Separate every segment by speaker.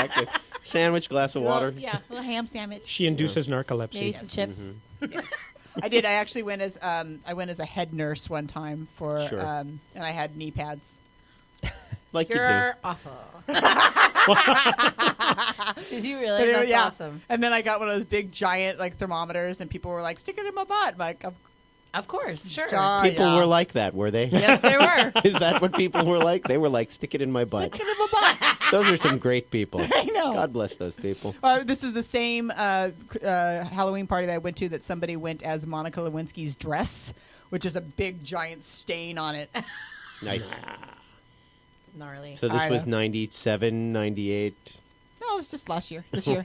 Speaker 1: exactly. Sandwich, glass of water.
Speaker 2: Yeah, a little ham sandwich.
Speaker 3: She induces narcolepsy.
Speaker 4: Maybe some chips.
Speaker 2: I did. I actually went as a head nurse one time for,
Speaker 1: Sure.
Speaker 2: and I had knee pads.
Speaker 1: Like you
Speaker 4: You're awful. Did you really?
Speaker 2: But
Speaker 4: That's
Speaker 2: yeah.
Speaker 4: awesome.
Speaker 2: And then I got one of those big giant like thermometers, and people were like, "Stick it in my butt." I'm like,
Speaker 4: Of course, sure.
Speaker 2: God,
Speaker 1: do. People
Speaker 2: yeah.
Speaker 1: were like that, were they?
Speaker 4: Yes, they were.
Speaker 1: Is that what people were like? They were like, stick it in my butt.
Speaker 2: Stick it in my butt.
Speaker 1: Those are some great people.
Speaker 2: I know.
Speaker 1: God bless those people.
Speaker 2: This is the same Halloween party that I went to that somebody went as Monica Lewinsky's dress, which is a big giant stain on it.
Speaker 1: Nice.
Speaker 4: Gnarly.
Speaker 1: So this
Speaker 2: I
Speaker 1: was
Speaker 2: know.
Speaker 1: 97, 98.
Speaker 2: No, it was just last year. This year.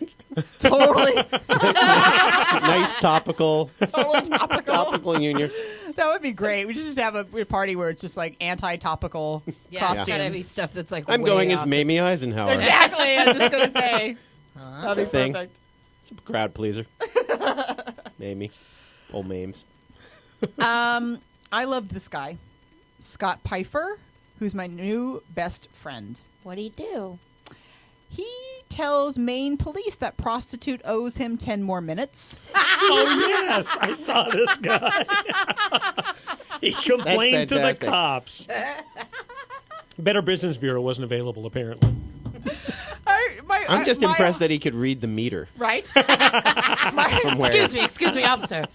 Speaker 2: Totally.
Speaker 1: Nice topical.
Speaker 2: Totally topical.
Speaker 1: Topical union.
Speaker 2: That would be great. We should just have a party where it's just like anti-topical
Speaker 4: Yeah,
Speaker 2: costumes.
Speaker 4: it's gotta be stuff that's like.
Speaker 1: I'm
Speaker 4: way
Speaker 1: going as
Speaker 4: off.
Speaker 1: Mamie Eisenhower.
Speaker 2: Exactly. I was just going to say. That'd be
Speaker 1: That's a thing.
Speaker 2: perfect.
Speaker 1: It's a crowd pleaser. Mamie. Old Mames.
Speaker 2: I love this guy, Scott Pfeiffer, who's my new best friend.
Speaker 4: What do you do?
Speaker 2: He tells Maine police that prostitute owes him 10 more minutes.
Speaker 3: Oh, yes. I saw this guy. He complained to the
Speaker 1: fantastic.
Speaker 3: cops. Better Business Bureau wasn't available, apparently.
Speaker 1: I'm just impressed that he could read the meter.
Speaker 2: Right?
Speaker 1: From where?
Speaker 4: Excuse me, officer.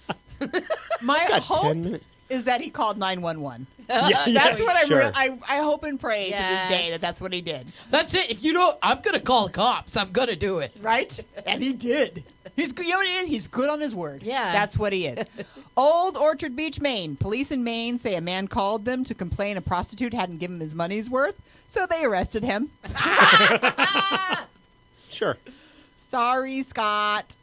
Speaker 2: My
Speaker 1: Got 10
Speaker 2: hope
Speaker 1: minutes.
Speaker 2: is that he called 911.
Speaker 3: Yeah,
Speaker 2: That's what
Speaker 1: Sure.
Speaker 2: I hope and pray to this day
Speaker 4: Yes.
Speaker 2: that's what he did.
Speaker 4: That's it. If you don't, I'm gonna call cops. I'm gonna do it.
Speaker 2: Right? And he did. He's good. You know what he is? He's good on his word.
Speaker 4: Yeah.
Speaker 2: That's what he is. Old Orchard Beach, Maine. Police in Maine say a man called them to complain a prostitute hadn't given him his money's worth, so they arrested him.
Speaker 1: Sure.
Speaker 2: Sorry, Scott.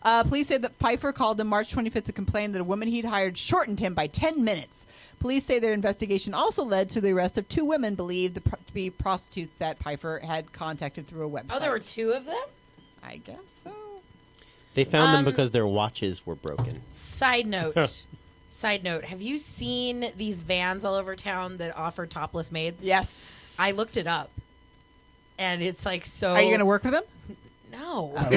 Speaker 2: Police say that Pfeiffer called them March 25th to complain that a woman he'd hired shortened him by 10 minutes. Police say their investigation also led to the arrest of 2 women believed to be prostitutes that Pfeiffer had contacted through a website.
Speaker 4: Oh, there were 2 of them?
Speaker 2: I guess so.
Speaker 1: They found them because their watches were broken.
Speaker 4: Side note. Side note. Have you seen these vans all over town that offer topless maids?
Speaker 2: Yes.
Speaker 4: I looked it up. And it's like so.
Speaker 2: Are you going to work with them?
Speaker 4: No. Because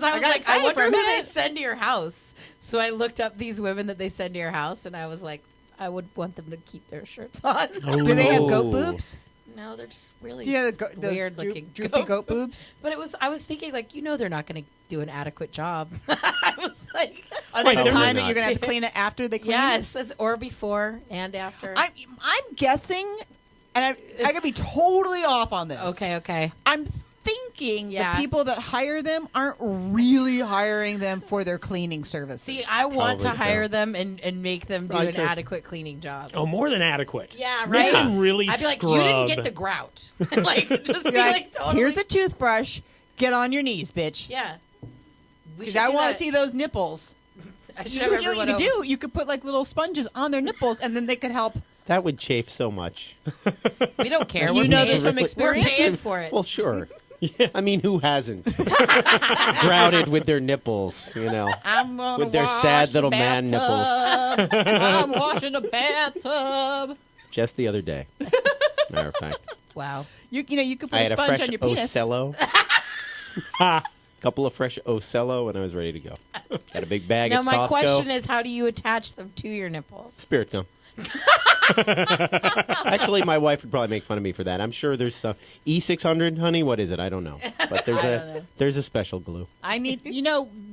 Speaker 4: I was
Speaker 2: got
Speaker 4: like, I
Speaker 2: excited
Speaker 4: wonder
Speaker 2: for a
Speaker 4: who they
Speaker 2: minute.
Speaker 4: send to your house. So I looked up these women that they send to your house, and I was like, I would want them to keep their shirts on.
Speaker 2: Do they have goat
Speaker 1: Oh.
Speaker 2: boobs?
Speaker 4: No, they're just really
Speaker 2: Do you have the
Speaker 4: weird looking
Speaker 2: droopy goat boobs?
Speaker 4: But I was thinking, like, they're not going to do an adequate job. I was like,
Speaker 2: Are they the
Speaker 1: Probably
Speaker 2: kind that
Speaker 1: not.
Speaker 2: you're going to have to clean it after they clean?
Speaker 4: yes, or before and after.
Speaker 2: I'm guessing, and I could be totally off on this.
Speaker 4: Okay.
Speaker 2: I'm thinking
Speaker 4: Yeah.
Speaker 2: the people that hire them aren't really hiring them for their cleaning services.
Speaker 4: See, I want to
Speaker 1: Probably
Speaker 4: hire
Speaker 1: so.
Speaker 4: them and make them do
Speaker 1: Probably
Speaker 4: an
Speaker 1: true.
Speaker 4: adequate cleaning job.
Speaker 3: Oh, more than adequate.
Speaker 4: Yeah,
Speaker 3: Make
Speaker 4: right?
Speaker 3: them really
Speaker 4: I'd be like,
Speaker 3: scrub.
Speaker 4: you didn't get the grout. Like, just be
Speaker 2: You're
Speaker 4: like, totally.
Speaker 2: Here's a toothbrush. Get on your knees, bitch.
Speaker 4: Yeah. We
Speaker 2: Because
Speaker 4: should
Speaker 2: I
Speaker 4: do
Speaker 2: want
Speaker 4: that.
Speaker 2: to see those nipples.
Speaker 4: I should
Speaker 2: You
Speaker 4: have
Speaker 2: know what
Speaker 4: everyone
Speaker 2: you could
Speaker 4: over.
Speaker 2: do? You could put like little sponges on their nipples, and then they could help.
Speaker 1: That would chafe so much.
Speaker 4: We don't care.
Speaker 2: You
Speaker 4: We're
Speaker 2: know
Speaker 4: paying-
Speaker 2: this from
Speaker 4: We're
Speaker 2: experience?
Speaker 4: paying for it.
Speaker 1: Well, sure. I mean, who hasn't? Grouted with their nipples,
Speaker 2: I'm gonna
Speaker 1: With their
Speaker 2: wash
Speaker 1: sad
Speaker 2: the
Speaker 1: little man
Speaker 2: bathtub. I'm washing the bathtub.
Speaker 1: Just the other day. Matter of fact.
Speaker 4: Wow.
Speaker 2: You could put
Speaker 1: I
Speaker 2: a
Speaker 1: had a
Speaker 2: sponge
Speaker 1: fresh
Speaker 2: on your penis.
Speaker 1: Ocello. Couple of fresh Ocello, and I was ready to go. Got a big bag
Speaker 4: Now,
Speaker 1: at
Speaker 4: my
Speaker 1: Costco.
Speaker 4: question is, how do you attach them to your nipples?
Speaker 1: Spirit gum. Actually, my wife would probably make fun of me for that. I'm sure there's some E600, honey. What is it? I don't know. But there's a special glue.
Speaker 2: I need,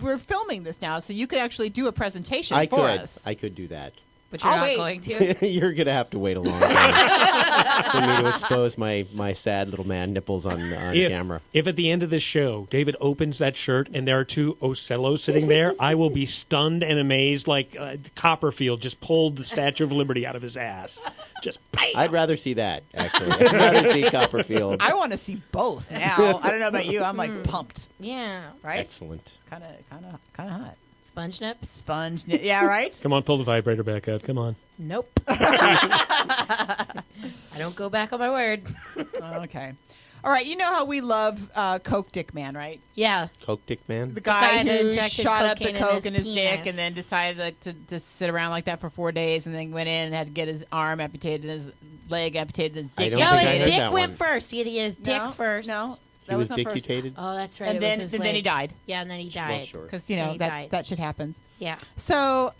Speaker 2: we're filming this now, so you could actually do a presentation
Speaker 1: I
Speaker 2: for
Speaker 1: could.
Speaker 2: us.
Speaker 1: I could do that.
Speaker 4: But you're
Speaker 2: I'll
Speaker 4: not
Speaker 2: wait.
Speaker 4: going to.
Speaker 1: You're gonna have to wait a long time for me to expose my sad little man nipples on camera.
Speaker 3: If at the end of this show, David opens that shirt and there are 2 Ocellos sitting there, I will be stunned and amazed like Copperfield just pulled the Statue of Liberty out of his ass. Just bam!
Speaker 1: I'd rather see that. Actually, I'd rather see Copperfield.
Speaker 2: I want to see both now. I don't know about you. I'm like pumped,
Speaker 4: Yeah.
Speaker 2: right?
Speaker 1: Excellent.
Speaker 2: It's kind of hot.
Speaker 4: Sponge nips?
Speaker 2: Sponge, yeah, right.
Speaker 3: Come on, pull the vibrator back out. Come on.
Speaker 4: Nope. I don't go back on my word.
Speaker 2: Okay. All right, you know how we love Coke Dick Man, right?
Speaker 4: Yeah.
Speaker 1: Coke Dick Man.
Speaker 2: The guy
Speaker 4: that
Speaker 2: who
Speaker 4: injected
Speaker 2: shot up the
Speaker 4: cocaine in
Speaker 2: Coke
Speaker 4: his
Speaker 2: in his dick
Speaker 4: penis.
Speaker 2: and then decided like, to sit around like that for 4 days and then went in and had to get his arm amputated, his leg amputated, his dick
Speaker 1: don't
Speaker 4: No,
Speaker 1: think I
Speaker 4: his
Speaker 1: heard
Speaker 4: dick
Speaker 1: that
Speaker 4: went
Speaker 1: one.
Speaker 4: first. He had to get his dick first.
Speaker 2: No,
Speaker 1: He
Speaker 2: that
Speaker 1: was
Speaker 2: not first.
Speaker 1: dick-mutated?
Speaker 4: Oh, that's right.
Speaker 2: And
Speaker 4: it
Speaker 2: then,
Speaker 4: was his
Speaker 2: and then he
Speaker 4: leg.
Speaker 2: died.
Speaker 4: Yeah, and then he
Speaker 1: Well,
Speaker 4: died.
Speaker 1: sure.
Speaker 2: Because,
Speaker 4: And he died.
Speaker 2: that shit happens.
Speaker 4: Yeah.
Speaker 2: So,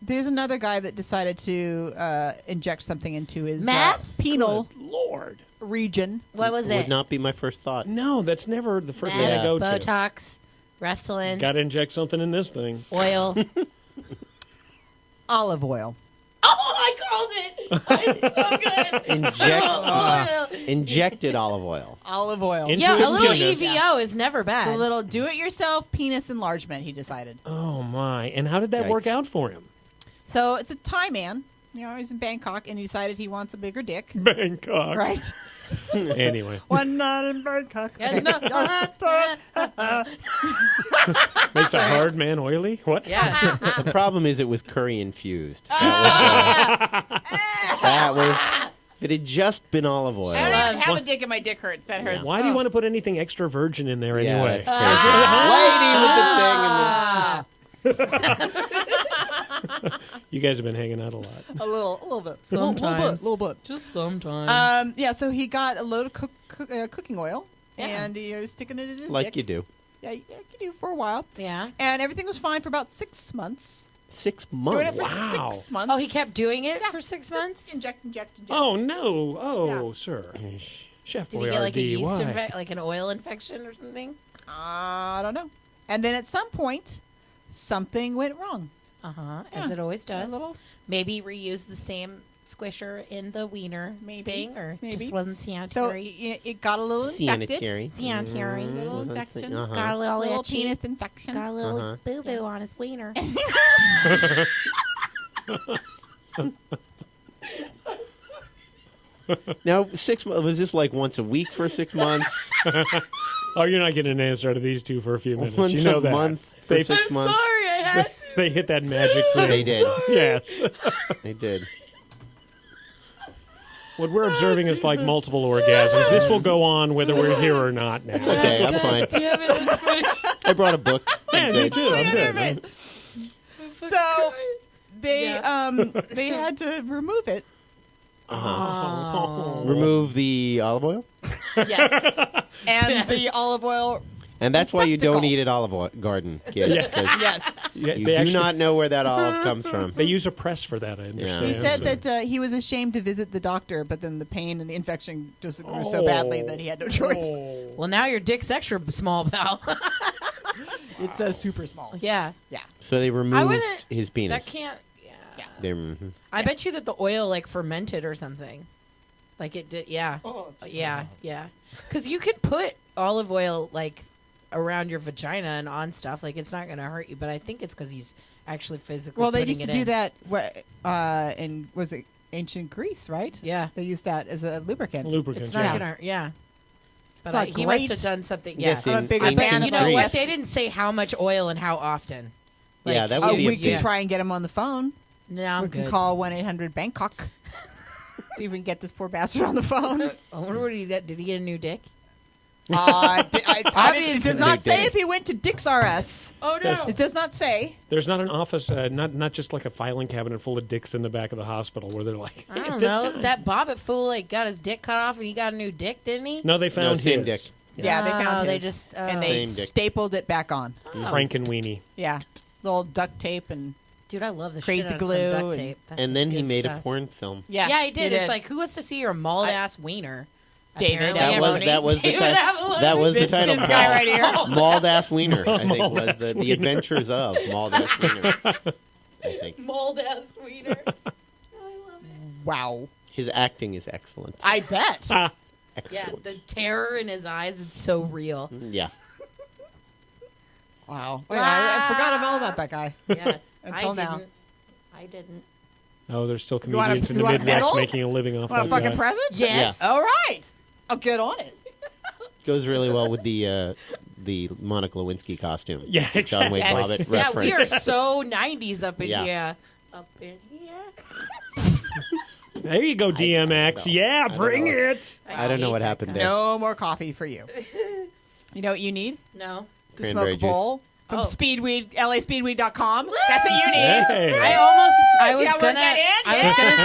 Speaker 2: there's another guy that decided to inject something into his
Speaker 4: Meth?
Speaker 2: penal
Speaker 3: Good Lord.
Speaker 2: region.
Speaker 4: What was
Speaker 1: Would
Speaker 4: it?
Speaker 1: not be my first thought.
Speaker 3: No, that's never the first
Speaker 4: Meth,
Speaker 3: thing I go to.
Speaker 4: Botox, wrestling,
Speaker 3: Got to inject something in this thing.
Speaker 4: oil.
Speaker 2: Olive oil.
Speaker 4: Oh, I called it! It's so good. Oil.
Speaker 1: Injected olive oil.
Speaker 2: Olive oil.
Speaker 3: In-
Speaker 4: Yeah,
Speaker 3: His
Speaker 4: a little
Speaker 3: penis.
Speaker 4: EVO is never bad.
Speaker 2: The little do-it-yourself penis enlargement, he decided.
Speaker 3: Oh, my. And how did that work
Speaker 1: Yikes.
Speaker 3: out for him?
Speaker 2: So it's a Thai man. You know, he's in Bangkok, and he decided he wants a bigger dick.
Speaker 3: Bangkok.
Speaker 2: Right?
Speaker 3: Anyway.
Speaker 2: One night in Bangkok.
Speaker 4: Yeah, no.
Speaker 3: Makes a hard man oily? What?
Speaker 4: Yeah.
Speaker 1: The problem is it was curry infused. That was. If it had just been olive oil.
Speaker 2: I don't even have
Speaker 3: What?
Speaker 2: a dick and my dick hurts. That hurts.
Speaker 3: Why do you want to put anything extra virgin in there
Speaker 1: Yeah,
Speaker 3: anyway?
Speaker 1: that's crazy. Lady with the thing and
Speaker 3: You guys have been hanging out a lot.
Speaker 2: A little bit.
Speaker 4: Sometimes.
Speaker 2: Little bit.
Speaker 4: Just sometimes.
Speaker 2: Yeah, so he got a load of cooking oil, and he was sticking it in his
Speaker 1: the, like
Speaker 2: dick.
Speaker 1: you do.
Speaker 2: Yeah, you do for a while.
Speaker 4: Yeah.
Speaker 2: And everything was fine for about 6 months.
Speaker 1: 6
Speaker 2: Doing it
Speaker 1: months.
Speaker 2: for
Speaker 3: Wow.
Speaker 2: 6 months.
Speaker 4: Oh, he kept doing it
Speaker 2: Yeah.
Speaker 4: for 6 months?
Speaker 2: Inject.
Speaker 3: Oh, no. Oh,
Speaker 2: Yeah.
Speaker 3: sir. Chef
Speaker 4: Did he get like a
Speaker 3: Boyardee,
Speaker 4: yeast
Speaker 3: why?
Speaker 4: infection, like an oil infection or something?
Speaker 2: I don't know. And then at some point, something went wrong.
Speaker 4: Uh-huh.
Speaker 2: Yeah.
Speaker 4: As it always does.
Speaker 2: A little-
Speaker 4: Maybe reuse the same squisher in the wiener thing, or
Speaker 2: Maybe.
Speaker 4: just wasn't
Speaker 2: So
Speaker 4: sanitary.
Speaker 2: it got a little infected.
Speaker 1: Sanitary.
Speaker 4: Sanitary.
Speaker 2: A little
Speaker 1: Mhm.
Speaker 2: infection.
Speaker 1: Uh-huh.
Speaker 4: Got a little,
Speaker 2: Little
Speaker 4: itchy.
Speaker 2: penis infection.
Speaker 4: Got a little
Speaker 1: Uh-huh.
Speaker 4: boo-boo on his wiener.
Speaker 1: Now, 6 months. Was this like once a week for 6 months?
Speaker 3: Oh, you're not getting an answer out of these two for a few minutes.
Speaker 1: Once
Speaker 3: you know
Speaker 1: a
Speaker 3: that.
Speaker 1: month for
Speaker 3: They,
Speaker 1: 6 months?
Speaker 4: I had to.
Speaker 3: they hit that magic thing.
Speaker 1: They did.
Speaker 3: Yes.
Speaker 1: They did.
Speaker 3: What we're observing is like multiple orgasms. This will go on whether we're here or not now.
Speaker 1: It's okay. I'm fine.
Speaker 4: Damn it, that's funny.
Speaker 1: I brought a book.
Speaker 3: Yeah,
Speaker 1: I'm
Speaker 3: me
Speaker 1: good.
Speaker 3: too. I'm good.
Speaker 2: So they
Speaker 4: Yeah.
Speaker 2: they had to remove it.
Speaker 4: Oh.
Speaker 1: Remove the olive oil?
Speaker 2: Yes. And the olive oil.
Speaker 1: And that's why you don't
Speaker 2: Receptacle.
Speaker 1: eat at Olive Garden, kids.
Speaker 3: Yeah.
Speaker 1: 'Cause
Speaker 2: Yes.
Speaker 3: Yeah,
Speaker 1: you
Speaker 3: they
Speaker 1: do
Speaker 3: actually-
Speaker 1: not know where that olive comes from.
Speaker 3: They use a press for that, I understand.
Speaker 2: He said
Speaker 3: so-
Speaker 2: that he was ashamed to visit the doctor, but then the pain and the infection just grew so badly that he had no choice.
Speaker 3: Oh.
Speaker 4: Well, now your dick's extra small, pal.
Speaker 2: It's super small.
Speaker 4: Yeah.
Speaker 2: Yeah.
Speaker 1: So they removed
Speaker 4: wouldn't-
Speaker 1: his penis.
Speaker 4: That can't. Yeah.
Speaker 1: They-
Speaker 4: I bet you that the oil like fermented or something. Like it did. Yeah.
Speaker 2: Oh,
Speaker 4: Yeah. Yeah. Because you could put olive oil like around your vagina and on stuff. Like it's not going to hurt you. But I think it's because he's actually physically.
Speaker 2: well, they
Speaker 4: putting
Speaker 2: used to
Speaker 4: it
Speaker 2: do
Speaker 4: in.
Speaker 2: that in was it ancient Greece, right?
Speaker 4: Yeah.
Speaker 2: They used that as a lubricant.
Speaker 3: Lubricant.
Speaker 4: It's not
Speaker 2: Yeah.
Speaker 4: going to hurt. Yeah. But
Speaker 2: not
Speaker 4: he must
Speaker 2: great.
Speaker 4: have done something. Yeah.
Speaker 1: Yes,
Speaker 2: I'm a
Speaker 1: in
Speaker 2: big
Speaker 1: ancient
Speaker 2: fan of
Speaker 4: You know
Speaker 2: Greece.
Speaker 4: what? They didn't say how much oil and how often.
Speaker 1: Yeah, that
Speaker 2: Oh,
Speaker 1: would be a
Speaker 2: we
Speaker 1: big-
Speaker 2: can try and get him on the phone.
Speaker 4: No, I'm
Speaker 2: We can
Speaker 4: good.
Speaker 2: call 1-800-Bangkok. See if we can get this poor bastard on the phone.
Speaker 4: I wonder what he did. Did he get a new dick?
Speaker 2: It does not
Speaker 1: They
Speaker 2: say
Speaker 1: did.
Speaker 2: if he went to Dick's RS.
Speaker 4: Oh
Speaker 3: no.
Speaker 2: It does not say.
Speaker 3: There's not an office, not just like a filing cabinet full of dicks in the back of the hospital where they're like,
Speaker 4: I don't
Speaker 3: this
Speaker 4: know.
Speaker 3: guy-
Speaker 4: That Bobbitt fool like got his dick cut off and he got a new dick, didn't he?
Speaker 3: No, they found
Speaker 1: same
Speaker 3: his.
Speaker 1: dick.
Speaker 2: Yeah, they
Speaker 4: Oh,
Speaker 2: found
Speaker 4: they
Speaker 2: his.
Speaker 4: just-
Speaker 2: and they
Speaker 1: Same dick.
Speaker 2: stapled it back on.
Speaker 3: Frankenweenie.
Speaker 2: Yeah. Little duct tape and
Speaker 4: Dude, I love the
Speaker 2: Crazy
Speaker 4: shit out
Speaker 2: glue
Speaker 4: of some duct
Speaker 2: and-
Speaker 4: tape. That's
Speaker 1: And
Speaker 4: some
Speaker 1: then he
Speaker 4: good
Speaker 1: made a
Speaker 4: stuff.
Speaker 1: porn film.
Speaker 4: Yeah, he did. It's like, who wants to see your mauled ass wiener?
Speaker 2: David
Speaker 4: Apparently
Speaker 1: That was the
Speaker 4: David
Speaker 1: title.
Speaker 4: Avalone.
Speaker 1: That was the
Speaker 2: This
Speaker 1: title.
Speaker 2: guy right here.
Speaker 1: Mauled ass wiener. I think
Speaker 3: Mauled
Speaker 1: was
Speaker 3: ass
Speaker 1: the
Speaker 3: wiener.
Speaker 1: Adventures of Mauled ass wiener. I think
Speaker 4: Mauled ass wiener. I love it.
Speaker 2: wow.
Speaker 1: his acting is excellent.
Speaker 2: I bet.
Speaker 4: Yeah,
Speaker 1: Excellent.
Speaker 4: the terror in his eyes, it's so real.
Speaker 1: Yeah.
Speaker 2: Wow. Oh, yeah, I forgot all about that guy.
Speaker 4: Yeah.
Speaker 2: Until now.
Speaker 4: I didn't.
Speaker 3: Oh, there's still
Speaker 2: You want a-
Speaker 3: comedians in
Speaker 2: you
Speaker 3: the
Speaker 2: want a
Speaker 3: Midwest
Speaker 2: medal?
Speaker 3: making a living off
Speaker 2: Want a
Speaker 3: that
Speaker 2: fucking
Speaker 3: guy.
Speaker 2: present?
Speaker 4: Yes.
Speaker 2: All right. I'll get on it.
Speaker 1: Goes really well with the Monica Lewinsky costume.
Speaker 3: Yeah,
Speaker 1: The John Wayne
Speaker 2: exactly.
Speaker 1: Bobbitt
Speaker 2: Yes.
Speaker 4: Yeah,
Speaker 1: reference.
Speaker 4: we are so 90s up in
Speaker 1: Yeah.
Speaker 4: here. Up in here.
Speaker 3: There you go, DMX. Yeah, bring it.
Speaker 1: I don't know what happened there.
Speaker 2: No more coffee for you. You know what you need?
Speaker 4: No.
Speaker 2: To
Speaker 1: Cranberry
Speaker 2: smoke a bowl from
Speaker 4: Oh.
Speaker 2: Speedweed, LASpeedweed.com. That's what you need.
Speaker 3: Hey.
Speaker 4: I was
Speaker 2: Yeah, work
Speaker 4: gonna.
Speaker 2: that in?
Speaker 4: I was gonna.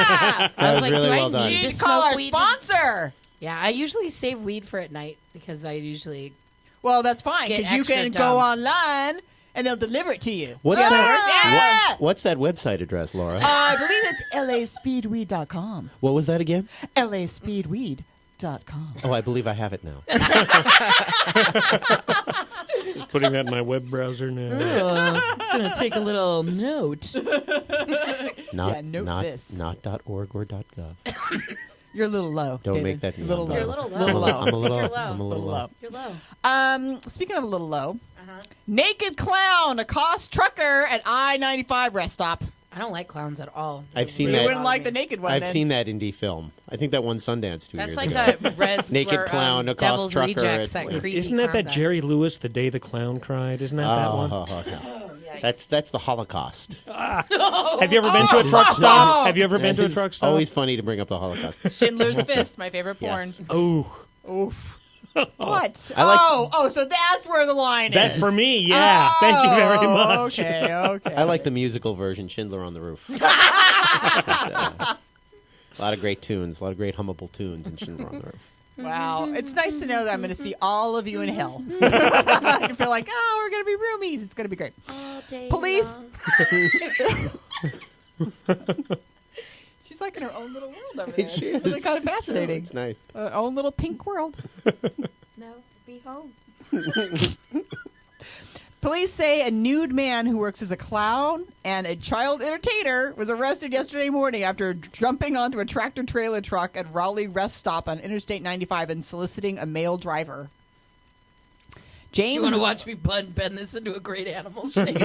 Speaker 2: Yeah.
Speaker 4: I was
Speaker 1: was
Speaker 4: like,
Speaker 1: really
Speaker 4: do
Speaker 1: well
Speaker 4: I
Speaker 1: done.
Speaker 4: need
Speaker 2: You
Speaker 4: to
Speaker 2: need to call
Speaker 4: smoke
Speaker 2: our
Speaker 4: weed?
Speaker 2: sponsor.
Speaker 4: Yeah, I usually save weed for at night because I usually.
Speaker 2: Well, that's fine
Speaker 4: Get
Speaker 2: because you
Speaker 4: extra
Speaker 2: can
Speaker 4: dumb.
Speaker 2: go online and they'll deliver it to you.
Speaker 1: What's
Speaker 2: Yeah,
Speaker 1: that?
Speaker 2: yeah.
Speaker 1: What's that website address, Laura?
Speaker 2: I believe it's LASpeedweed.com.
Speaker 1: What was that again?
Speaker 2: LASpeedweed.com.
Speaker 1: Oh, I believe I have it now.
Speaker 3: Putting that in my web browser now.
Speaker 4: Gonna take a little note.
Speaker 1: Not,
Speaker 2: note
Speaker 1: not,
Speaker 2: this.
Speaker 1: not .org or .gov.
Speaker 2: You're a little low.
Speaker 1: Don't
Speaker 2: David.
Speaker 1: make that
Speaker 2: You're a little
Speaker 1: low.
Speaker 2: low.
Speaker 4: You're a little low.
Speaker 2: Little low.
Speaker 1: I'm a little.
Speaker 4: You're low.
Speaker 1: I'm a little low.
Speaker 4: You're low.
Speaker 2: Speaking of a little low, naked clown accosts trucker at I-95 rest stop.
Speaker 4: I don't like clowns at all.
Speaker 1: I've seen
Speaker 2: You
Speaker 1: that.
Speaker 2: wouldn't like the naked one.
Speaker 1: I've
Speaker 2: then.
Speaker 1: seen that indie film. I think that won Sundance 2
Speaker 4: That's
Speaker 1: years
Speaker 4: like
Speaker 1: ago.
Speaker 4: that res
Speaker 1: Naked
Speaker 4: or,
Speaker 1: clown accosts
Speaker 4: Devil's
Speaker 1: trucker
Speaker 4: Rejects.
Speaker 1: at-
Speaker 4: That creepy
Speaker 3: Isn't that
Speaker 4: clown
Speaker 3: that
Speaker 4: guy.
Speaker 3: Jerry Lewis, The Day the Clown Cried? Isn't that that one?
Speaker 1: no.
Speaker 4: Yikes.
Speaker 1: That's the Holocaust.
Speaker 3: Have you ever been to a truck stop? Have you ever been to a
Speaker 1: It's
Speaker 3: truck stop?
Speaker 1: always funny to bring up the Holocaust.
Speaker 2: Schindler's Fist, my favorite porn.
Speaker 1: Yes.
Speaker 3: Oh,
Speaker 2: Oof. What?
Speaker 1: I like-
Speaker 2: so that's where the line
Speaker 3: that's
Speaker 2: is.
Speaker 3: for me. Yeah. Thank you very
Speaker 2: Oh,
Speaker 3: much.
Speaker 2: Okay.
Speaker 1: I like the musical version, Schindler on the Roof. A lot of great tunes, a lot of great hummable tunes in Schindler on the Roof.
Speaker 2: Wow. It's nice to know that I'm going to see all of you in hell. I can feel like, we're going to be roomies. It's going to be great. Police. She's like in her own little world over there.
Speaker 1: She
Speaker 2: It's
Speaker 1: is.
Speaker 2: kind of fascinating.
Speaker 1: It's nice.
Speaker 2: Her own little pink world.
Speaker 4: No, be home.
Speaker 2: Police say a nude man who works as a clown and a child entertainer was arrested yesterday morning after jumping onto a tractor-trailer truck at Raleigh Rest Stop on Interstate 95 and soliciting a male driver.
Speaker 4: Do you
Speaker 2: James,
Speaker 4: want to watch me bend this into a great animal shape?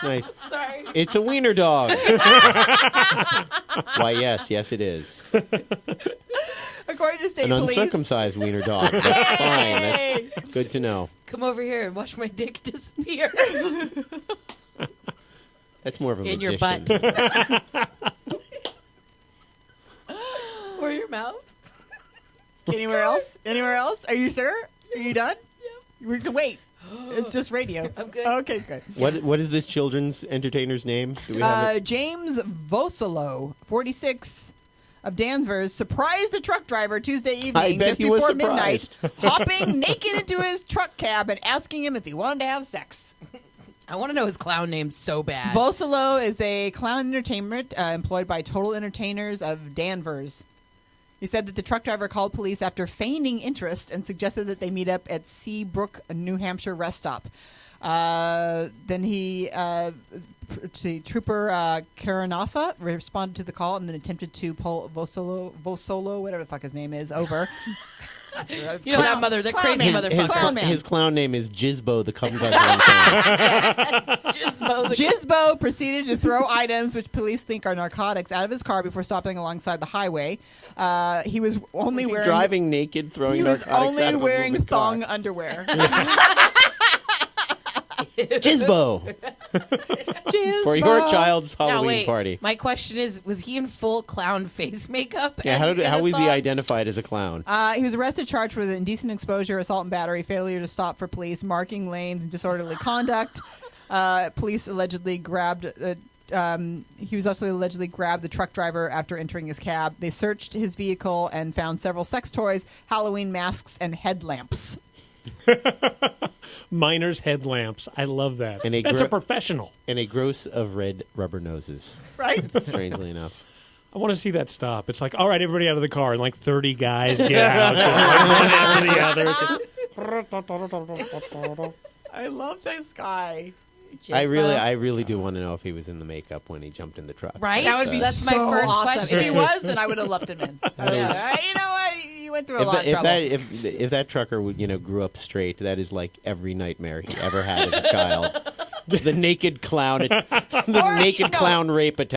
Speaker 1: Nice.
Speaker 4: Sorry.
Speaker 1: It's a wiener dog. Why, yes, it is.
Speaker 2: according to state
Speaker 1: An
Speaker 2: police,
Speaker 1: uncircumcised wiener dog. That's fine. That's good to know.
Speaker 4: Come over here and watch my dick disappear
Speaker 1: That's more of a
Speaker 4: in your
Speaker 1: magician.
Speaker 4: butt. Or your mouth.
Speaker 2: anywhere else? Anywhere else? Are you sure? Are you done? Yeah. We can wait. It's just radio.
Speaker 4: I'm good.
Speaker 2: Okay, good.
Speaker 1: What is this children's entertainer's name? Do we have it?
Speaker 2: James Vosolo, 46, of Danvers, surprised a truck driver Tuesday evening
Speaker 1: I bet
Speaker 2: just
Speaker 1: he was
Speaker 2: before midnight,
Speaker 1: surprised.
Speaker 2: hopping naked into his truck cab and asking him if he wanted to have sex.
Speaker 4: I want to know his clown name so bad.
Speaker 2: Vosolo is a clown entertainment employed by Total Entertainers of Danvers. He said that the truck driver called police after feigning interest and suggested that they meet up at Seabrook, New Hampshire rest stop. Then Trooper Karanafa responded to the call and then attempted to pull Vosolo, whatever the fuck his name is, over.
Speaker 4: You know that mother, that
Speaker 2: Clown
Speaker 4: crazy
Speaker 2: man.
Speaker 4: motherfucker.
Speaker 2: Clown man.
Speaker 1: His clown name is Jizbo the Cum Guzzling Clown.
Speaker 4: Jizbo the-
Speaker 2: Jizbo proceeded to throw items which police think are narcotics out of his car before stopping alongside the highway. He was only
Speaker 1: Is he
Speaker 2: wearing
Speaker 1: driving naked, throwing
Speaker 2: he was
Speaker 1: narcotics
Speaker 2: only
Speaker 1: out of a
Speaker 2: wearing
Speaker 1: moving car.
Speaker 2: thong underwear.
Speaker 1: Jizbo
Speaker 2: Jizbo.
Speaker 1: for your child's
Speaker 4: Now
Speaker 1: Halloween
Speaker 4: wait,
Speaker 1: party.
Speaker 4: my question is, was he in full clown face makeup?
Speaker 1: Yeah,
Speaker 4: and in
Speaker 1: how
Speaker 4: a
Speaker 1: was he
Speaker 4: thong?
Speaker 1: identified as a clown?
Speaker 2: He was arrested, charged with indecent exposure, assault and battery, failure to stop for police, marking lanes, and disorderly conduct. Police allegedly grabbed. He was also allegedly grabbed the truck driver after entering his cab. They searched his vehicle and found several sex toys, Halloween masks, and headlamps.
Speaker 3: Miner's headlamps. I love that.
Speaker 1: And a
Speaker 3: That's a professional.
Speaker 1: And a gross of red rubber noses,
Speaker 2: Right?
Speaker 1: strangely enough.
Speaker 3: I want to see that stop. It's like, all right, everybody out of the car, and like 30 guys get out, just one after the other.
Speaker 2: I love this guy.
Speaker 4: Jizbo.
Speaker 1: I really do want to know if he was in the makeup when he jumped in the truck.
Speaker 4: Right?
Speaker 2: That would be
Speaker 4: That's
Speaker 2: so
Speaker 4: my first
Speaker 2: awesome.
Speaker 4: question.
Speaker 2: If he was, then I would have left him in.
Speaker 1: That is-
Speaker 2: You know what? You went through a
Speaker 1: If
Speaker 2: lot
Speaker 1: that,
Speaker 2: of
Speaker 1: if
Speaker 2: trouble.
Speaker 1: that if that trucker would grew up straight, that is like every nightmare he ever had as a child. The naked clown, the
Speaker 2: Or,
Speaker 1: naked
Speaker 2: no.
Speaker 1: clown rape attack.